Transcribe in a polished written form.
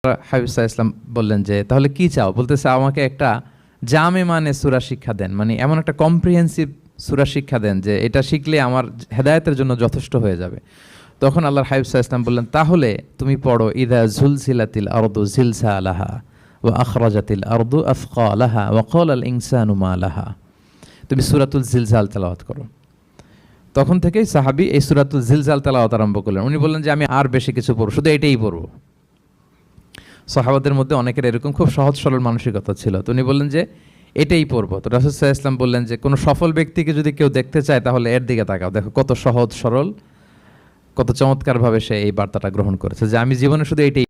হাবিব সাল্লাল্লাহু আলাইহি ওয়াসাল্লাম বললেন যে তাহলে কি চাও? বলতেছে আমাকে একটা জামে মানে সূরা শিক্ষা দেন, মানে এমন একটা কম্প্রিহেন্সিভ সূরা শিক্ষা দেন যে এটা শিখলে আমার হেদায়েতের জন্য যথেষ্ট হয়ে যাবে। তখন আল্লাহর হাবিব সাল্লাল্লাহু আলাইহি ওয়াসাল্লাম বললেন তাহলে তুমি পড়ো ইযা যুলজিলাতিল আরদু জিলজালাহা ওয়া আখরাজাতিল আরদু আথকালাহা ওয়া ক্বালাল ইনসানু মা লাহা। তুমি সূরাতুল জিলজাল তেলাওয়াত করো। তখন থেকেই সাহাবী এই সূরাতুল জিলজাল তেলাওয়াত আরম্ভ করলেন। উনি বললেন যে আমি আর বেশি কিছু পড়ব, শুধু এটাই পড়ব। সাহাবাদের মধ্যে অনেকের এরকম খুব সহজ সরল মানসিকতা ছিল, তো উনি বললেন যে এটাই পড়বো। তো রাসূল সাল্লাল্লাহু আলাইহি ওয়াসাল্লাম বললেন যে কোনো সফল ব্যক্তিকে যদি কেউ দেখতে চায় তাহলে এর দিকে তাকাও, দেখো কত সহজ সরল, কত চমৎকারভাবে সে এই বার্তাটা গ্রহণ করেছে যে আমি জীবনে শুধু এইটাই